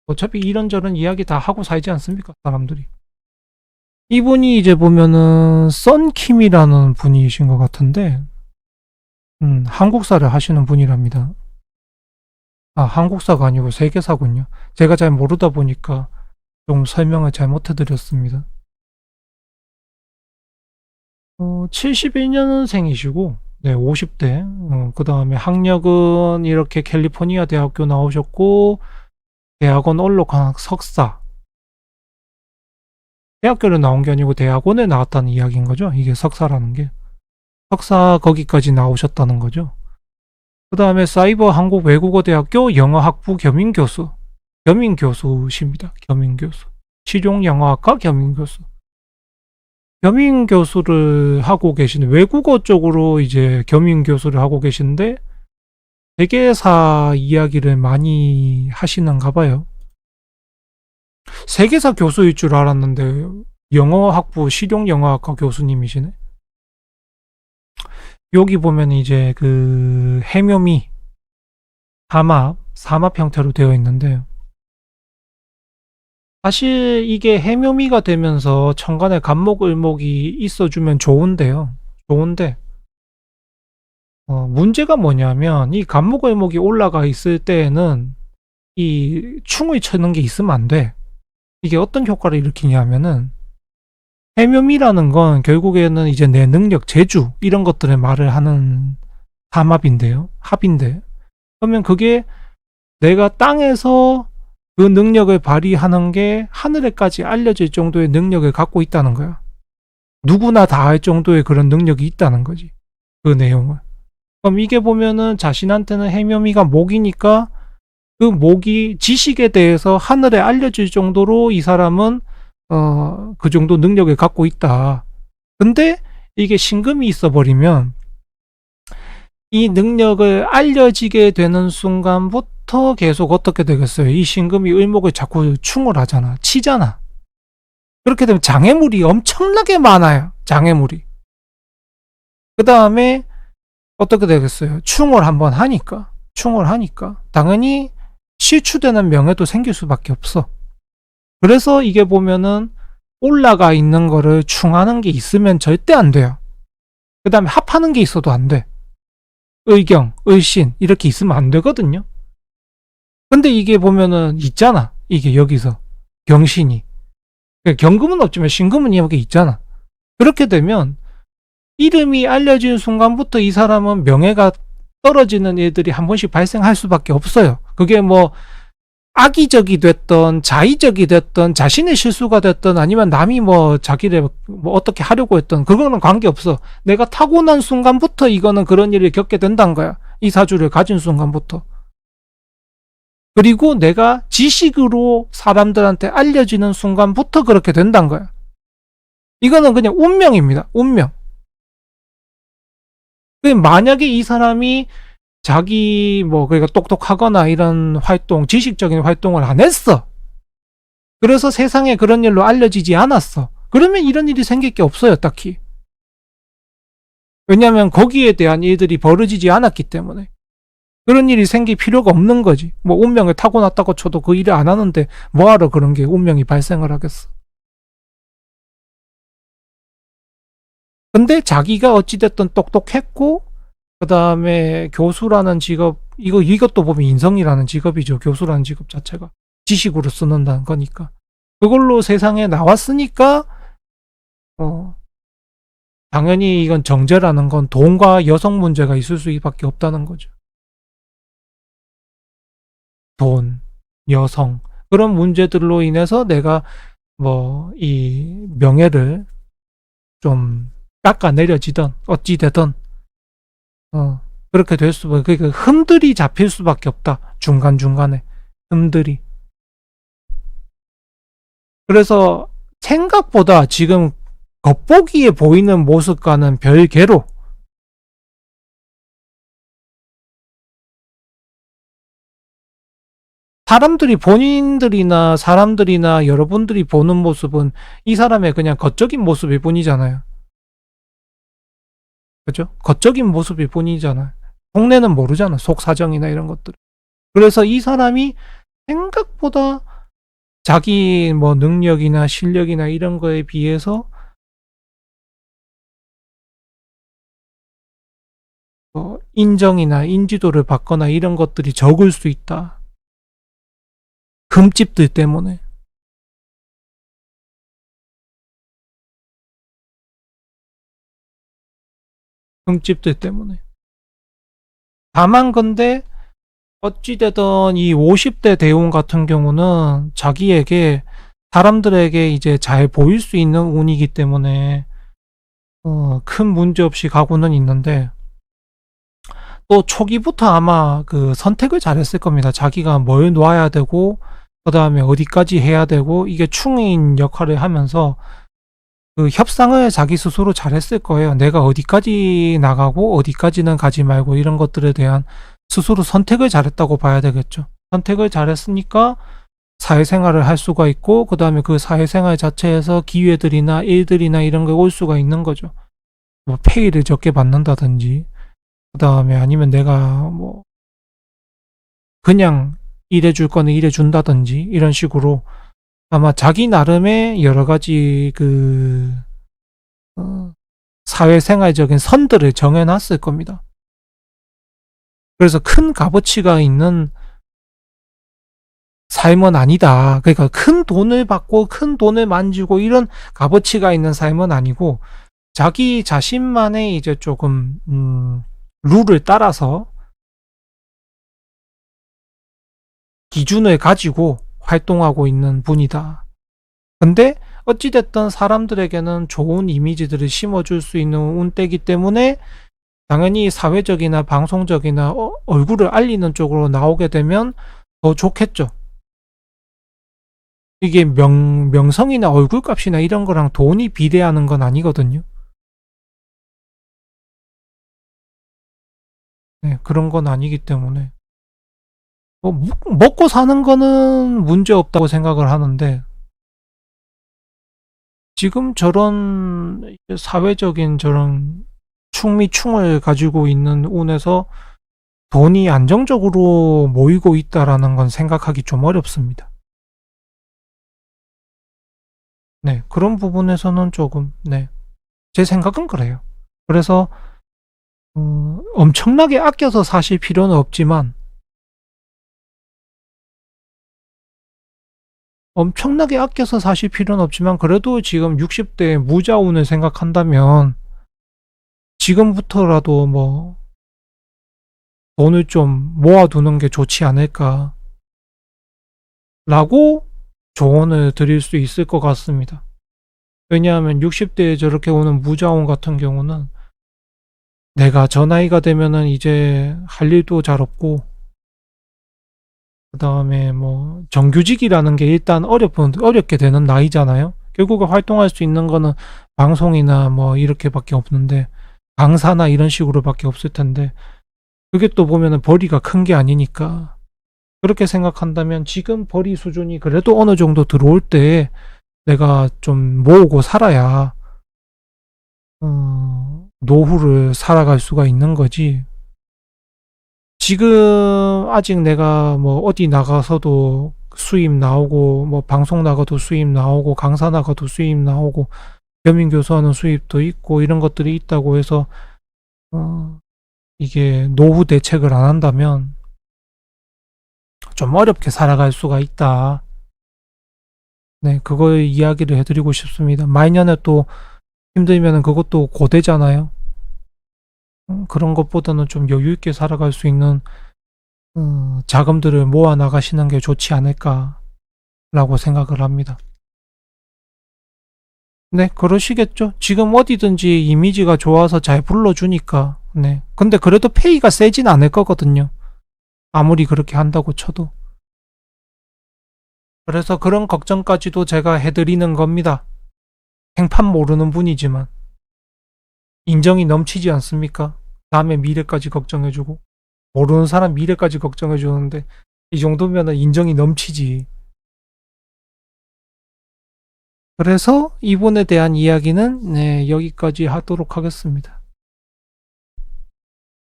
어차피 이런저런 이야기 다 하고 살지 않습니까, 사람들이. 이분이 이제 보면은 썬킴이라는 분이신 것 같은데, 한국사를 하시는 분이랍니다. 아, 한국사가 아니고 세계사군요. 제가 잘 모르다 보니까 좀 설명을 잘못해드렸습니다. 71년생이시고, 네, 50대. 그 다음에 학력은 이렇게 캘리포니아 대학교 나오셨고, 대학원 언론과학 석사. 대학교를 나온 게 아니고 대학원에 나왔다는 이야기인 거죠. 이게 석사라는 게. 석사 거기까지 나오셨다는 거죠. 그 다음에 사이버 한국 외국어대학교 영어학부 겸임교수. 겸임교수십니다. 겸임교수. 실용영어학과 겸임교수. 겸임교수를 하고 계시는, 외국어 쪽으로 이제 겸임교수를 하고 계신데, 세계사 이야기를 많이 하시는가 봐요. 세계사 교수일 줄 알았는데, 영어학부 실용영어학과 교수님이시네. 여기 보면 이제 그 해묘미, 사막 형태로 되어 있는데, 사실 이게 해묘미가 되면서 천간에 간목을목이 있어주면 좋은데요. 좋은데, 문제가 뭐냐면 이 간목을목이 올라가 있을 때에는 이 충을 쳐는 게 있으면 안 돼. 이게 어떤 효과를 일으키냐면은, 해묘미라는 건 결국에는 이제 내 능력, 재주 이런 것들의 말을 하는 삼합인데요. 합인데, 그러면 그게 내가 땅에서 그 능력을 발휘하는 게 하늘에까지 알려질 정도의 능력을 갖고 있다는 거야. 누구나 다 할 정도의 그런 능력이 있다는 거지, 그 내용을. 그럼 이게 보면은 자신한테는 해묘미가 목이니까 그 목이 지식에 대해서 하늘에 알려질 정도로 이 사람은 그 정도 능력을 갖고 있다. 근데 이게 신금이 있어버리면 이 능력을 알려지게 되는 순간부터 계속 어떻게 되겠어요? 이 신금이 을목을 자꾸 충을 하잖아. 치잖아. 그렇게 되면 장애물이 엄청나게 많아요. 장애물이. 그 다음에 어떻게 되겠어요? 충을 한번 하니까. 당연히 실추되는 명예도 생길 수밖에 없어. 그래서 이게 보면은 올라가 있는 거를 충하는 게 있으면 절대 안 돼요. 그 다음에 합하는 게 있어도 안 돼. 의경, 의신 이렇게 있으면 안 되거든요. 근데 이게 보면은 있잖아. 이게 여기서 경신이. 경금은 없지만 신금은 여기 있잖아. 그렇게 되면 이름이 알려진 순간부터 이 사람은 명예가 떨어지는 일들이 한 번씩 발생할 수밖에 없어요. 그게 뭐 악의적이 됐던 자의적이 됐던 자신의 실수가 됐던 아니면 남이 뭐 자기를 뭐 어떻게 하려고 했던, 그거는 관계없어. 내가 타고난 순간부터 이거는 그런 일을 겪게 된다는 거야. 이 사주를 가진 순간부터. 그리고 내가 지식으로 사람들한테 알려지는 순간부터 그렇게 된다는 거야. 이거는 그냥 운명입니다. 운명. 만약에 이 사람이 자기 그러니까 똑똑하거나 이런 활동, 지식적인 활동을 안 했어. 그래서 세상에 그런 일로 알려지지 않았어. 그러면 이런 일이 생길 게 없어요, 딱히. 왜냐하면 거기에 대한 일들이 벌어지지 않았기 때문에. 그런 일이 생길 필요가 없는 거지. 뭐 운명을 타고났다고 쳐도 그 일을 안 하는데 뭐하러 그런 게 운명이 발생을 하겠어. 근데 자기가 어찌됐든 똑똑했고, 그 다음에 교수라는 직업, 이것도 보면 인성이라는 직업이죠. 교수라는 직업 자체가. 지식으로 쓰는다는 거니까. 그걸로 세상에 나왔으니까, 당연히 이건 정제라는 건 돈과 여성 문제가 있을 수밖에 없다는 거죠. 돈, 여성, 그런 문제들로 인해서 내가 이 명예를 좀 깎아내려지던, 어찌되던, 그렇게 될 수밖에, 그러니까 흠들이 잡힐 수밖에 없다. 중간중간에. 흠들이. 그래서 생각보다 지금 겉보기에 보이는 모습과는 별개로 본인들이나 사람들이나 여러분들이 보는 모습은 이 사람의 그냥 겉적인 모습일 뿐이잖아요. 그죠? 겉적인 모습일 뿐이잖아요. 속내는 모르잖아. 속 사정이나 이런 것들. 그래서 이 사람이 생각보다 자기 뭐 능력이나 실력이나 이런 거에 비해서 인정이나 인지도를 받거나 이런 것들이 적을 수 있다. 금집들 때문에. 금집들 때문에. 다만 근데 어찌되든 이 50대 대운 같은 경우는 자기에게 사람들에게 이제 잘 보일 수 있는 운이기 때문에 큰 문제 없이 가고는 있는데 또 초기부터 아마 그 선택을 잘했을 겁니다. 자기가 뭘 놔야 되고 그 다음에 어디까지 해야 되고 이게 충인 역할을 하면서 그 협상을 자기 스스로 잘했을 거예요. 내가 어디까지 나가고 어디까지는 가지 말고 이런 것들에 대한 스스로 선택을 잘했다고 봐야 되겠죠. 선택을 잘했으니까 사회생활을 할 수가 있고 그 다음에 그 사회생활 자체에서 기회들이나 일들이나 이런 게 올 수가 있는 거죠. 뭐 페이를 적게 받는다든지 그 다음에 아니면 내가 뭐 그냥 일해줄 거는 일해준다든지 이런 식으로 아마 자기 나름의 여러 가지 사회생활적인 선들을 정해놨을 겁니다. 그래서 큰 값어치가 있는 삶은 아니다. 그러니까 큰 돈을 받고 큰 돈을 만지고 이런 값어치가 있는 삶은 아니고 자기 자신만의 이제 조금 룰을 따라서 기준을 가지고 활동하고 있는 분이다. 근데 어찌됐든 사람들에게는 좋은 이미지들을 심어줄 수 있는 운때기 때문에 당연히 사회적이나 방송적이나 얼굴을 알리는 쪽으로 나오게 되면 더 좋겠죠. 이게 명성이나 얼굴값이나 이런 거랑 돈이 비례하는 건 아니거든요. 네, 그런 건 아니기 때문에 먹고 사는 거는 문제 없다고 생각을 하는데 지금 저런 사회적인 저런 충미충을 가지고 있는 운에서 돈이 안정적으로 모이고 있다라는 건 생각하기 좀 어렵습니다. 네, 그런 부분에서는 조금, 네, 제 생각은 그래요. 그래서 엄청나게 아껴서 사실 필요는 없지만 엄청나게 아껴서 사실 필요는 없지만 그래도 지금 60대 무자운을 생각한다면 지금부터라도 뭐 돈을 좀 모아두는 게 좋지 않을까 라고 조언을 드릴 수 있을 것 같습니다. 왜냐하면 60대에 저렇게 오는 무자운 같은 경우는 내가 저 나이가 되면은 이제 할 일도 잘 없고 그 다음에 뭐 정규직이라는 게 일단 어렵게 되는 나이잖아요. 결국에 활동할 수 있는 거는 방송이나 뭐 이렇게밖에 없는데 강사나 이런 식으로밖에 없을 텐데 그게 또 보면은 벌이가 큰 게 아니니까 그렇게 생각한다면 지금 벌이 수준이 그래도 어느 정도 들어올 때 내가 좀 모으고 살아야 노후를 살아갈 수가 있는 거지. 지금 아직 내가 뭐 어디 나가서도 수입 나오고 뭐 방송 나가도 수입 나오고 강사 나가도 수입 나오고 겸임교수하는 수입도 있고 이런 것들이 있다고 해서 이게 노후 대책을 안 한다면 좀 어렵게 살아갈 수가 있다. 네, 그거의 이야기를 해드리고 싶습니다. 말년에 또 힘들면은 그것도 고되잖아요. 그런 것보다는 좀 여유 있게 살아갈 수 있는 자금들을 모아 나가시는 게 좋지 않을까라고 생각을 합니다. 네, 그러시겠죠. 지금 어디든지 이미지가 좋아서 잘 불러주니까. 네. 근데 그래도 페이가 세진 않을 거거든요. 아무리 그렇게 한다고 쳐도. 그래서 그런 걱정까지도 제가 해드리는 겁니다. 행판 모르는 분이지만. 인정이 넘치지 않습니까? 남의 미래까지 걱정해주고. 모르는 사람 미래까지 걱정해주는데, 이 정도면 인정이 넘치지. 그래서 이분에 대한 이야기는 네, 여기까지 하도록 하겠습니다.